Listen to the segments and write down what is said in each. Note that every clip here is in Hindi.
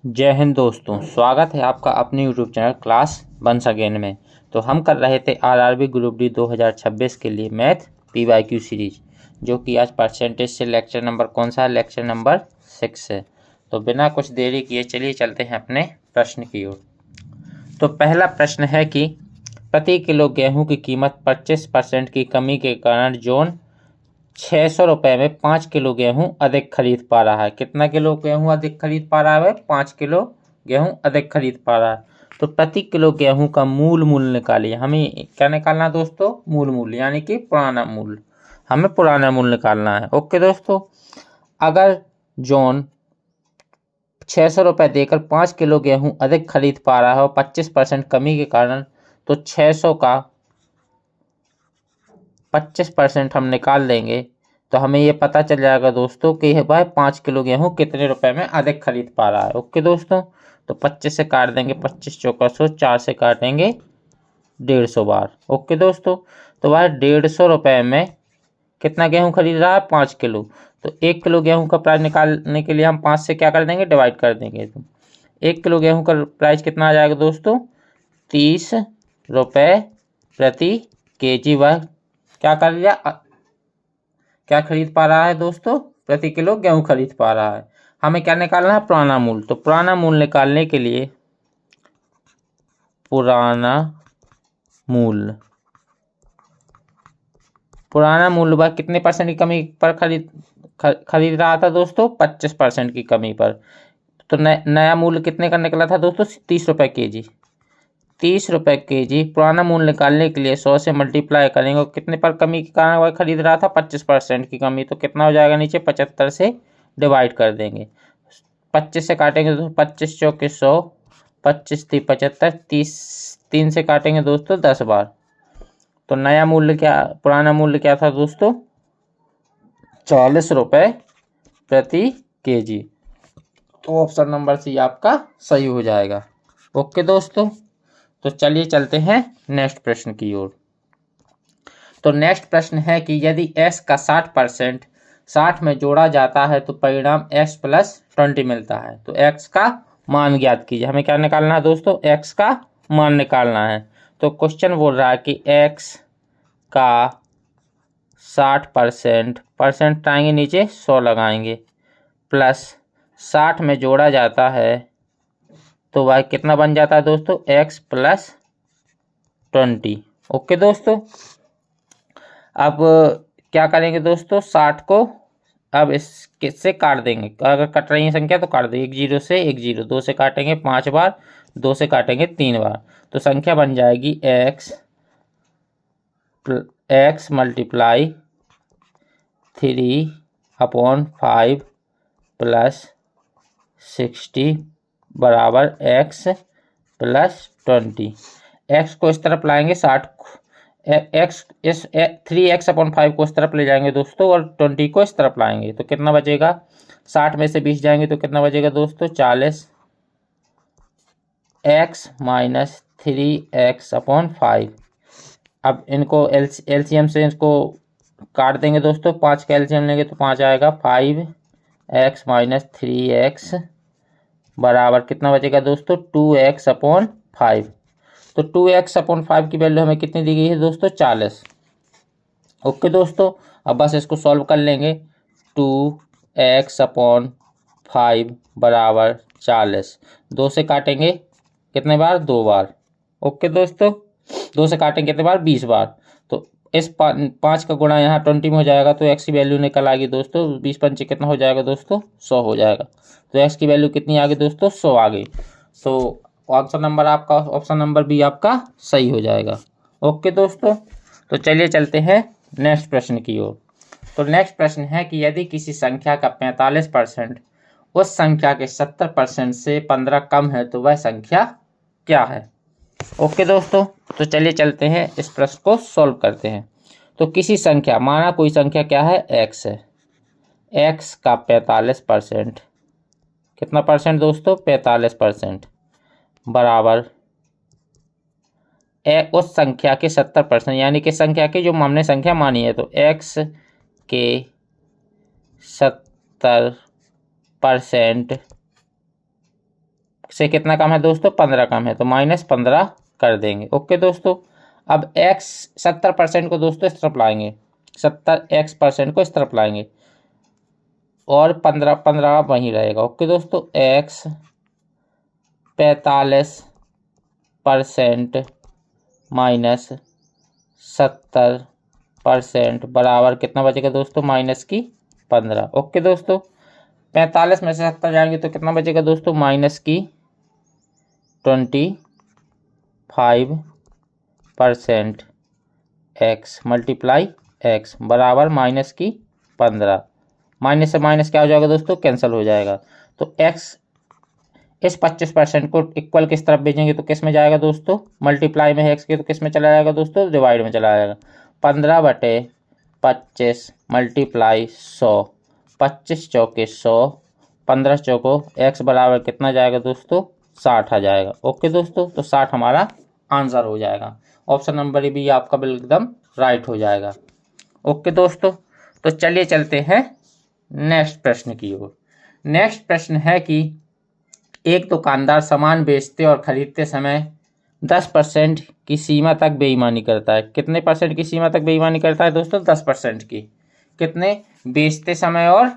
जय हिंद दोस्तों, स्वागत है आपका अपने YouTube channel class once again में। तो हम कर रहे थे आरआरबी ग्रुप डी 2026 के लिए मैथ पीवाईक्यू सीरीज, जो कि आज परसेंटेज से लेक्चर नंबर कौन सा है? लेक्चर नंबर 6 है। तो बिना कुछ देरी किए चलिए चलते हैं अपने प्रश्न की ओर। तो पहला प्रश्न है कि प्रति किलो गेहूं की कीमत 25% की कमी के कारण जोन 600 रुपये में 5 किलो गेहूं अधिक खरीद पा रहा है। कितना किलो गेहूं अधिक खरीद पा रहा है? 5 किलो गेहूं अधिक खरीद पा रहा है। तो प्रति किलो गेहूं का मूल मूल्य निकालिए। हमें क्या निकालना है दोस्तों? मूल मूल्य, यानी कि पुराना मूल्य। हमें पुराना मूल्य निकालना है। ओके दोस्तों, अगर जॉन 600 रुपये देकर 5 किलो गेहूं अधिक खरीद पा रहा है और 25% कमी के कारण, तो 600 का 25% हम निकाल देंगे तो हमें ये पता चल जाएगा दोस्तों कि भाई 5 किलो गेहूं कितने रुपए में अधिक खरीद पा रहा है। ओके दोस्तों, तो 25 से काट देंगे, 25 चौका 100, 4 से काटेंगे 150 बार। ओके दोस्तों, तो भाई 150 रुपये में कितना गेहूं खरीद रहा है? 5 किलो। तो 1 किलो गेहूं का प्राइस निकालने के लिए हम 5 से क्या कर देंगे? डिवाइड कर देंगे। तो 1 किलो गेहूं का प्राइस कितना आ जाएगा दोस्तों? 30 रुपये प्रति केजी। वह क्या कर लिया? क्या खरीद पा रहा है दोस्तों? प्रति किलो गेहूं खरीद पा रहा है। हमें क्या निकालना है? पुराना मूल्य। तो पुराना मूल्य निकालने के लिए पुराना मूल्य वह कितने परसेंट की कमी पर खरीद रहा था दोस्तों? 25% की कमी पर। तो नया मूल्य कितने का निकला था दोस्तों? 30 रुपये के जी। 30 रुपये के जी पुराना मूल्य निकालने के लिए 100 से मल्टीप्लाई करेंगे और कितने पर कमी के कारण वह खरीद रहा था? 25% की कमी। तो कितना हो जाएगा? नीचे 75 से डिवाइड कर देंगे। 25 से काटेंगे तो 25 चौके 100, 25 × 75, 30, 3 से काटेंगे दोस्तों 10 बार। तो नया मूल्य क्या, पुराना मूल्य क्या था दोस्तों? 40 रुपये प्रति केजी। तो ऑप्शन नंबर सी आपका सही हो जाएगा। ओके दोस्तों, तो चलिए चलते हैं नेक्स्ट प्रश्न की ओर। तो नेक्स्ट प्रश्न है कि यदि x का 60% 60 में जोड़ा जाता है तो परिणाम x + 20 मिलता है। तो x का मान ज्ञात कीजिए। हमें क्या निकालना है दोस्तों? x का मान निकालना है। तो क्वेश्चन बोल रहा है कि x का 60%, परसेंट आएंगे नीचे 100 लगाएंगे, प्लस 60 में जोड़ा जाता है तो वह कितना बन जाता है दोस्तों? x + 20। ओके दोस्तों, अब क्या करेंगे दोस्तों? 60 को अब इससे काट देंगे। अगर कट रही है संख्या तो काट देंगे। 1 0 से 1 0, 2 से काटेंगे 5 बार, 2 से काटेंगे 3 बार। तो संख्या बन जाएगी x × 3/5 + 60 बराबर x + 20। x को इस तरफ लाएंगे, 60 x इस 3x/5 को इस तरफ ले जाएंगे दोस्तों और 20 को इस तरफ लाएंगे तो कितना बचेगा? 60 में से 20 जाएंगे तो कितना बचेगा दोस्तों? 40। x - 3x/5। अब इनको एलसीएम से इसको काट देंगे दोस्तों। 5 का एलसीएम लेंगे तो 5 आएगा। 5x - 3x बराबर कितना बचेगा दोस्तों? 2x/5। तो 2x/5 की वैल्यू हमें कितनी दी गई है दोस्तों? 40। ओके दोस्तों, अब बस इसको सॉल्व कर लेंगे। 2x/5 बराबर 40। 2 से काटेंगे कितने बार? 2 बार। ओके दोस्तों, 2 से काटेंगे कितने बार? 20 बार। तो इस 5 का गुणा यहाँ 20 में हो जाएगा तो x की वैल्यू निकल आ गई दोस्तों। 20 पंचे कितना हो जाएगा दोस्तों? 100 हो जाएगा। तो x की वैल्यू कितनी आ गई दोस्तों? 100 आ गई। तो ऑप्शन नंबर बी आपका सही हो जाएगा। ओके दोस्तों, तो चलिए चलते हैं नेक्स्ट प्रश्न की ओर। तो नेक्स्ट प्रश्न है कि यदि किसी संख्या का 45% उस संख्या के 70% से 15 कम है तो वह संख्या क्या है? ओके दोस्तों, तो चलिए चलते हैं इस प्रश्न को सॉल्व करते हैं। तो किसी संख्या, माना कोई संख्या क्या है? x है। x का 45%, कितना परसेंट दोस्तों? 45% बराबर उस संख्या के 70%, यानी कि संख्या की जो हमने संख्या मानी है। तो x के 70% से कितना कम है दोस्तों, 15 कम है, तो -15 कर देंगे। ओके दोस्तों, अब x 70% को दोस्तों इस तरफ लाएंगे, 70x% को इस तरफ लाएंगे और 15 वहीं रहेगा। ओके दोस्तों, x 45% -70% बराबर कितना बचेगा दोस्तों, -15। ओके दोस्तों, 45 में से 70 जाएंगे तो कितना बचेगा दोस्तों, -25% x मल्टीप्लाई x बराबर -15। माइनस से माइनस क्या हो जाएगा दोस्तों, कैंसिल हो जाएगा। तो x इस 25% को इक्वल किस तरफ भेजेंगे तो किस में जाएगा दोस्तों, मल्टीप्लाई में है x के तो किस में चला जाएगा दोस्तों, डिवाइड में चला जाएगा। 15/25 मल्टीप्लाई 100, 25 चौके 100, 15 चौको x बराबर कितना जाएगा दोस्तों, 60 आ जाएगा। ओके दोस्तों, तो 60 हमारा आंसर हो जाएगा। ऑप्शन नंबर भी आपका बिल्कुल एकदम राइट हो जाएगा। ओके दोस्तों, तो चलिए चलते हैं नेक्स्ट प्रश्न की ओर। नेक्स्ट प्रश्न है कि एक दुकानदार सामान बेचते और खरीदते समय 10% की सीमा तक बेईमानी करता है। कितने परसेंट की सीमा तक बेईमानी करता है दोस्तों, 10% की। कितने, बेचते समय और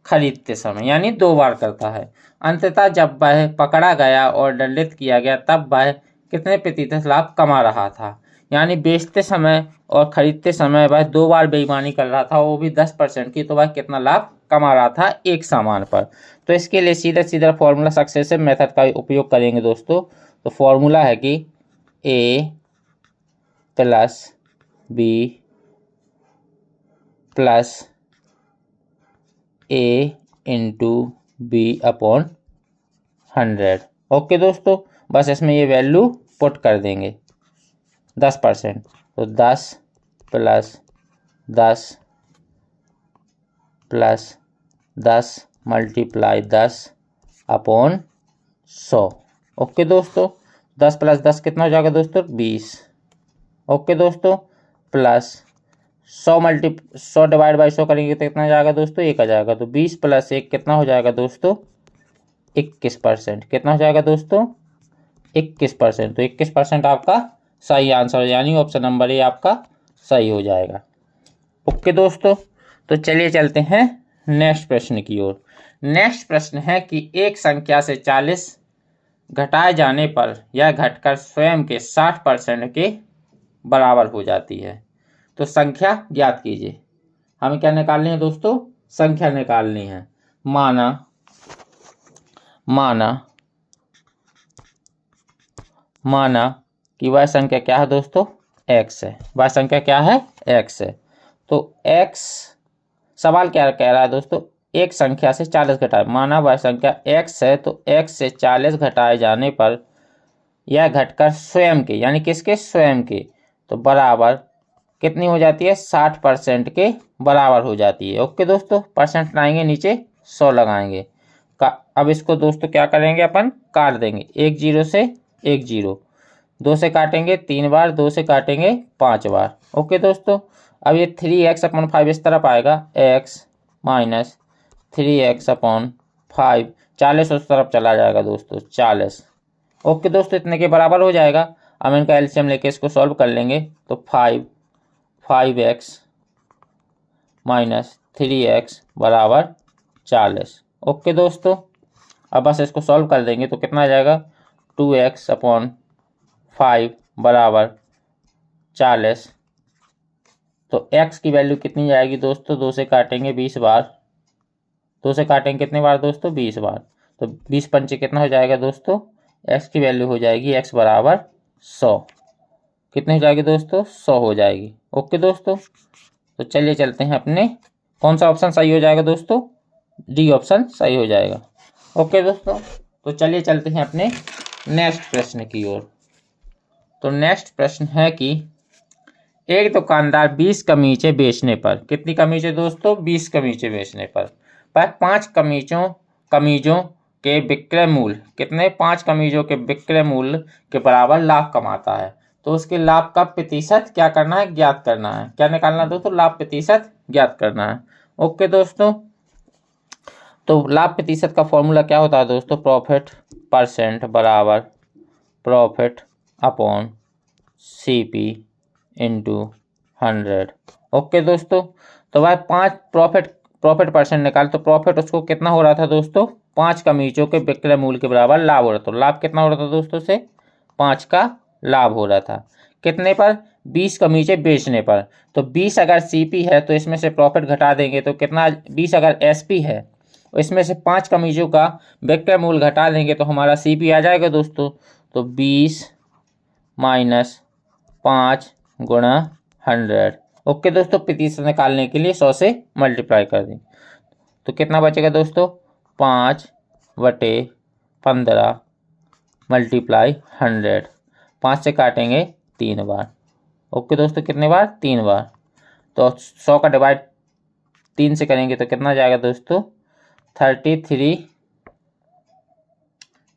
खरीदते समय, यानी 2 बार करता है। अंततः जब वह पकड़ा गया और दंडित किया गया तब वह कितने प्रतिशत लाभ कमा रहा था। यानी बेचते समय और खरीदते समय वह 2 बार बेईमानी कर रहा था, वो भी 10% की, तो वह कितना लाभ कमा रहा था एक सामान पर। तो इसके लिए सीधा सीधा फॉर्मूला सक्सेसिव मेथड का उपयोग करेंगे दोस्तों। तो फॉर्मूला है कि a + b + a × b/100। Okay दोस्तों, बस इसमें ये वैल्यू पुट कर देंगे 10%, तो 10 + 10 + 10 मल्टीप्लाई 10/100। ओके दोस्तों, 10 + 10 कितना हो जाएगा दोस्तों, 20। ओके दोस्तों, प्लस 100 डिवाइड बाई 100 करेंगे तो कितना हो जाएगा दोस्तों, 1 आ जाएगा। तो 20 + 1 कितना हो जाएगा दोस्तों, 21%। कितना हो जाएगा दोस्तों, 21%। तो 21% आपका सही आंसर है, यानी ऑप्शन नंबर ए आपका सही हो जाएगा। ओके दोस्तों, तो चलिए चलते हैं नेक्स्ट प्रश्न की ओर। नेक्स्ट प्रश्न है कि एक संख्या से 40 घटाए जाने पर यह घटकर स्वयं के 60% के बराबर हो जाती है। तो संख्या ज्ञात कीजिए। हमें क्या निकालनी है दोस्तों, संख्या निकालनी है। माना कि वह संख्या क्या है दोस्तों, x है। वह संख्या क्या है, x है। तो x, सवाल क्या कह रहा है दोस्तों, एक संख्या से 40 घटाए, माना वह संख्या x है, तो x से 40 घटाए जाने पर यह घटकर स्वयं के, यानी किसके, स्वयं के, तो बराबर कितनी हो जाती है, 60% के बराबर हो जाती है। ओके दोस्तों, परसेंट लाएंगे नीचे, 100 लगाएंगे। अब इसको दोस्तों क्या करेंगे, अपन काट देंगे। 1 0 से 1 0, 2 से काटेंगे 3 बार, 2 से काटेंगे 5 बार। ओके दोस्तों, अब ये 3x/5 इस तरफ आएगा, x - 3x/5, 40 उस तरफ चला जाएगा दोस्तों, 40। ओके दोस्तों, इतने के बराबर हो जाएगा। अब इनका एलसीएम लेके इसको सॉल्व कर लेंगे, तो 5x - 3x बराबर 40। ओके दोस्तों, अब बस इसको सॉल्व कर देंगे तो कितना आ जाएगा, 2x/5 बराबर 40। तो x की वैल्यू कितनी जाएगी दोस्तों, 2 से काटेंगे 20 बार, 2 से काटेंगे कितने बार दोस्तों, 20 बार। तो 20 पंचे कितना हो जाएगा दोस्तों, x की वैल्यू हो जाएगी x बराबर 100। कितनी हो जाएगी दोस्तों, 100 हो जाएगी। ओके दोस्तों, तो चलिए चलते हैं अपने, कौन सा ऑप्शन सही हो जाएगा दोस्तों, डी ऑप्शन सही हो जाएगा। ओके दोस्तों, तो चलिए चलते हैं अपने नेक्स्ट प्रश्न की ओर। तो नेक्स्ट प्रश्न है कि एक दुकानदार 20 कमीजें बेचने पर, कितनी कमीजें दोस्तों, 20 कमीजें बेचने पर 5 कमीजों के विक्रय मूल्य, कितने, 5 कमीजों के विक्रय मूल्य के बराबर लाभ कमाता है। तो उसके लाभ का प्रतिशत क्या करना है, ज्ञात करना है। क्या निकालना है दोस्तों, लाभ प्रतिशत ज्ञात करना है। ओके दोस्तों, तो लाभ प्रतिशत का फॉर्मूला क्या होता है दोस्तों, प्रॉफिट परसेंट बराबर profit upon CP into 100। Okay दोस्तों, तो भाई 5 प्रॉफिट परसेंट निकाल, तो प्रॉफिट उसको कितना हो रहा था दोस्तों, 5 कमीजों के विक्रय मूल्य के बराबर लाभ हो रहा था। तो लाभ कितना हो रहा था दोस्तों से, 5 का लाभ हो रहा था। कितने पर, 20 कमीजें बेचने पर। तो 20 अगर CP है तो इसमें से प्रॉफिट घटा देंगे तो कितना, 20 अगर SP है इसमें से 5 कमीजों का विक्रय मूल्य घटा देंगे तो हमारा CP आ जाएगा दोस्तों। तो 20 माइनस 5 गुणा 100। ओके दोस्तों, प्रतिशत निकालने के लिए 100 से मल्टीप्लाई कर दें तो कितना बचेगा दोस्तों, 5/15 मल्टीप्लाई 100। 5 से काटेंगे 3 बार। ओके दोस्तों, कितने बार, 3 बार। तो 100 का डिवाइड 3 से करेंगे तो कितना जाएगा दोस्तों, 33,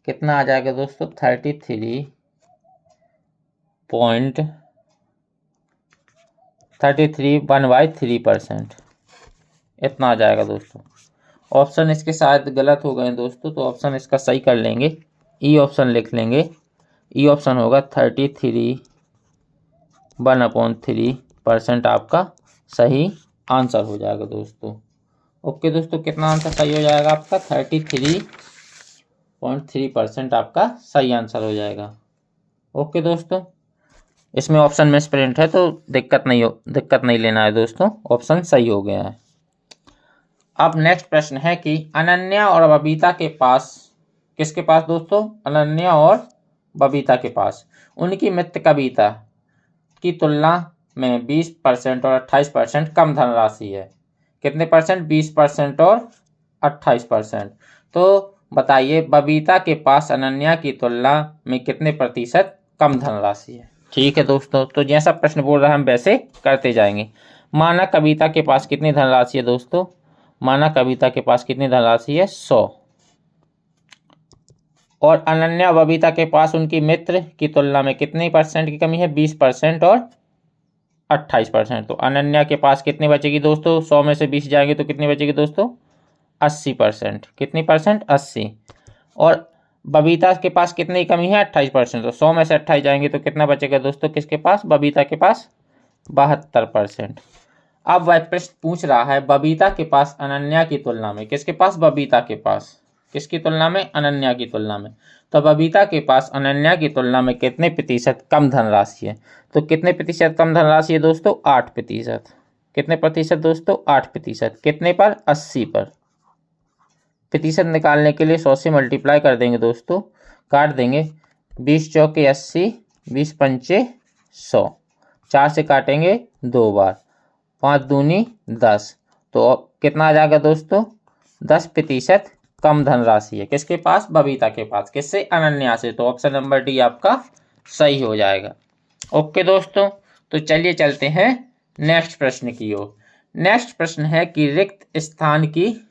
कितना आ जाएगा दोस्तों, 33.1/3%, इतना आ जाएगा दोस्तों। ऑप्शन इसके शायद गलत हो गए दोस्तों, तो ऑप्शन इसका सही कर लेंगे, ई ऑप्शन लिख लेंगे। ई ऑप्शन होगा 33/1/3% आपका सही आंसर हो जाएगा दोस्तों। ओके दोस्तों, कितना आंसर सही हो जाएगा आपका, 33.3% आपका सही आंसर हो जाएगा। ओके दोस्तों, इसमें ऑप्शन मिसप्रिंट है तो दिक्कत नहीं लेना है दोस्तों, ऑप्शन सही हो गया है। अब नेक्स्ट प्रश्न है कि अनन्या और बबीता के पास, किसके पास दोस्तों, अनन्या और बबीता के पास उनकी मित्र कविता की तुलना में 20% और 28% कम धनराशि है। कितने परसेंट, 20% और 28%। तो बताइए बबीता के पास अनन्या की तुलना में कितने प्रतिशत कम धनराशि है। ठीक है दोस्तों, तो जैसा प्रश्न बोल रहा है हम वैसे करते जाएंगे। माना कविता के पास कितनी धनराशि है दोस्तों, माना कविता के पास कितनी धनराशि है, 100, और अनन्या बबीता के पास उनकी मित्र की तुलना में कितने परसेंट की कमी है, 20% और 28%। तो अनन्या के पास कितनी बचेगी दोस्तों, 100 में से 20 जाएंगे तो कितनी बचेगी दोस्तों, 80%। कितनी परसेंट, 80। और बबीता के पास कितनी कमी है, 28%। तो 100 में से 28 जाएंगे तो कितना बचेगा दोस्तों, किसके पास, बबीता के पास 72%। अब वह प्रश्न पूछ रहा है बबीता के पास अनन्या की तुलना में, किसके पास, बबीता के पास, किसकी तुलना में, अनन्या की तुलना में। तो बबीता के पास अनन्या की तुलना में कितने प्रतिशत कम धनराशि है। तो कितने प्रतिशत कम धनराशि है दोस्तों, 8%। कितने प्रतिशत दोस्तों, 8%। कितने पर, 80 पर। प्रतिशत निकालने के लिए 100 से मल्टीप्लाई कर देंगे दोस्तों, काट देंगे, 20 चौके 80, 20 पंचे 100, 4 से काटेंगे 2 बार, 5 दूनी 10। तो कितना आ जाएगा दोस्तों, 10% कम धनराशि है किसके पास, बबीता के पास, किससे, अनन्या से। तो ऑप्शन नंबर डी आपका सही हो जाएगा। ओके दोस्तों, तो चलिए चलते हैं नेक्स्ट प्रश्न की ओर। नेक्स्ट प्रश्न है कि रिक्त स्थान की,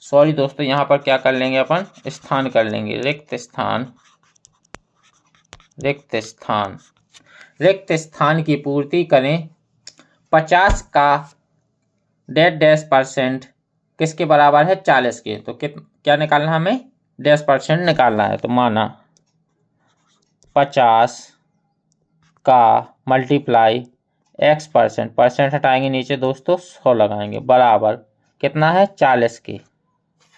सॉरी दोस्तों यहाँ पर क्या कर लेंगे अपन, स्थान कर लेंगे, रिक्त स्थान की पूर्ति करें 50 का %, किसके बराबर है, 40 के। तो क्या निकालना है हमें, %, निकालना है। तो माना 50 का मल्टीप्लाई x%, परसेंट हटाएंगे नीचे दोस्तों, 100 लगाएंगे, बराबर कितना है, 40 के।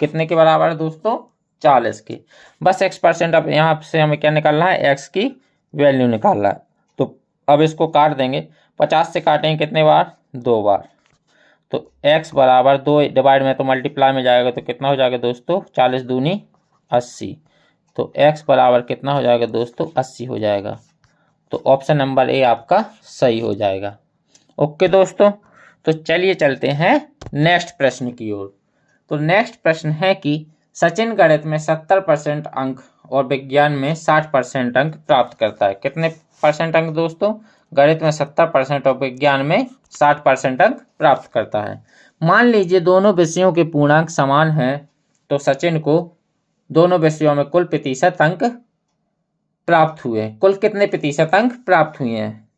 कितने के बराबर है दोस्तों, 40 के। बस x%, अब यहाँ से हमें क्या निकालना है, x की वैल्यू निकालना है। तो अब इसको काट देंगे, 50 से काटेंगे कितने बार, 2 बार। तो x बराबर 2 डिवाइड में तो मल्टीप्लाई में जाएगा तो कितना हो जाएगा दोस्तों, 40 दूनी 80। तो x बराबर कितना हो जाएगा दोस्तों, 80 हो जाएगा। तो ऑप्शन नंबर ए आपका सही हो जाएगा। ओके दोस्तों, तो चलिए चलते हैं नेक्स्ट प्रश्न की ओर। तो नेक्स्ट प्रश्न है कि सचिन गणित में 70% अंक और विज्ञान में 60% अंक प्राप्त करता है। कितने परसेंट अंक दोस्तों, गणित में 70% और विज्ञान में 60% अंक प्राप्त करता है। मान लीजिए दोनों विषयों के पूर्णांक समान हैं, तो सचिन को दोनों विषयों में कुल प्रतिशत अंक प्राप्त हुए। कुल कितने प्रतिशत अंक प्राप्त हुए हैं।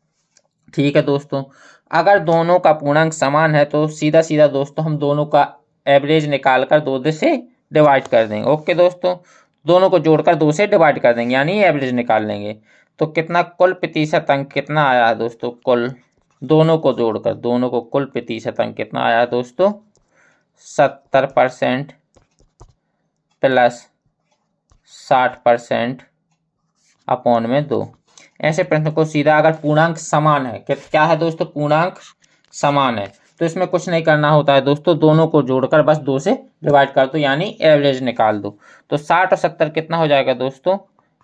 ठीक है दोस्तों, अगर दोनों का पूर्णांक समान है तो सीधा सीधा दोस्तों हम दोनों का एवरेज निकालकर 2 से डिवाइड कर देंगे। ओके दोस्तों, दोनों को जोड़कर 2 से डिवाइड कर देंगे, यानी एवरेज निकाल लेंगे। तो कितना कुल प्रतिशत अंक कितना आया है दोस्तों, कुल दोनों को जोड़कर दोनों को कुल प्रतिशत अंक कितना आया है दोस्तों, 70% प्लस 60% अपॉन में 2। ऐसे प्रश्न को सीधा अगर पूर्णांक समान है, क्या है दोस्तों, पूर्णांक समान है, तो इसमें कुछ नहीं करना होता है दोस्तों, दोनों को जोड़कर बस 2 से डिवाइड कर दो, यानी एवरेज निकाल दो। तो 60 और 70 कितना हो जाएगा दोस्तों,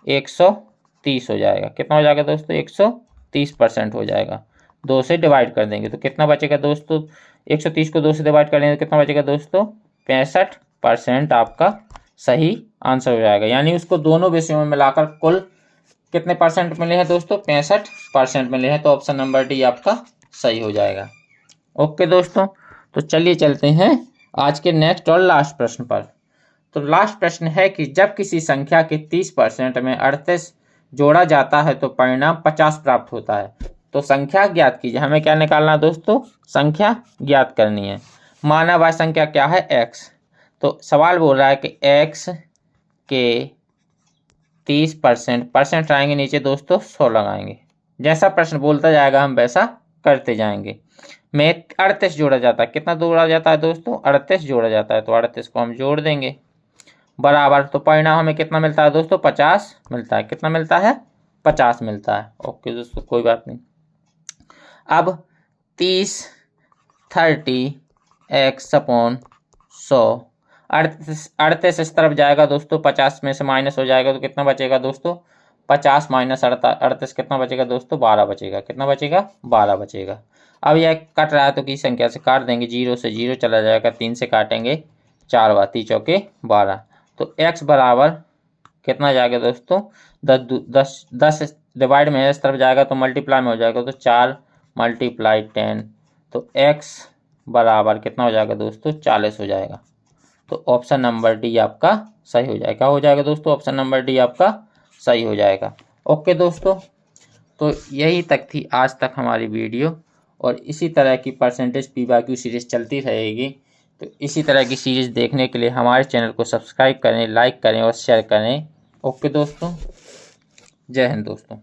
130 हो जाएगा। कितना हो जाएगा दोस्तों, 130% हो जाएगा। 2 से डिवाइड कर देंगे तो कितना बचेगा दोस्तों, 130 को 2 से डिवाइड कर देंगे तो कितना बचेगा दोस्तों, 65% आपका सही आंसर हो जाएगा। यानी उसको दोनों विषयों में मिलाकर कुल कितने परसेंट मिले हैं दोस्तों, 65% मिले हैं। तो ऑप्शन नंबर डी आपका सही हो जाएगा। ओके दोस्तों, तो चलिए चलते हैं आज के नेक्स्ट और लास्ट प्रश्न पर। तो लास्ट प्रश्न है कि जब किसी संख्या के 30% में 38 जोड़ा जाता है तो परिणाम 50 प्राप्त होता है। तो संख्या ज्ञात कीजिए। हमें क्या निकालना है दोस्तों, संख्या ज्ञात करनी है। माना वह संख्या क्या है, x। तो सवाल बोल रहा है कि x के 30% परसेंट आएंगे नीचे दोस्तों 100 लगाएंगे। जैसा प्रश्न बोलता जाएगा हम वैसा करते जाएंगे। में 38 जोड़ा जाता है, कितना जोड़ा जाता है दोस्तों, 38 जोड़ा जाता है। तो 38 को हम जोड़ देंगे बराबर, तो परिणाम हमें कितना मिलता है दोस्तों, 50 मिलता है। कितना मिलता है, 50 मिलता है। ओके दोस्तों, कोई बात नहीं। अब 30 x अपॉन 100, 38 इस तरफ जाएगा दोस्तों, 50 में से माइनस हो जाएगा तो कितना बचेगा दोस्तों, 50 माइनस 38 कितना बचेगा दोस्तों, 12 बचेगा। कितना बचेगा, 12 बचेगा। अब यह कट रहा है तो किसी संख्या से काट देंगे, 0 से 0 चला जाएगा, 3 से काटेंगे 4 बार, 3 चौके 12। तो x बराबर कितना जाएगा दोस्तों, 10 डिवाइड में इस तरफ जाएगा तो मल्टीप्लाई में हो जाएगा, तो 4 मल्टीप्लाई 10। तो x बराबर कितना हो जाएगा दोस्तों, 40 हो जाएगा। तो ऑप्शन नंबर डी आपका सही हो जाएगा। हो जाएगा दोस्तों, ऑप्शन नंबर डी आपका सही हो जाएगा। ओके दोस्तों, तो यही तक थी आज तक हमारी वीडियो, और इसी तरह की परसेंटेज PYQ सीरीज़ चलती रहेगी। तो इसी तरह की सीरीज़ देखने के लिए हमारे चैनल को सब्सक्राइब करें, लाइक करें और शेयर करें। ओके दोस्तों, जय हिंद दोस्तों।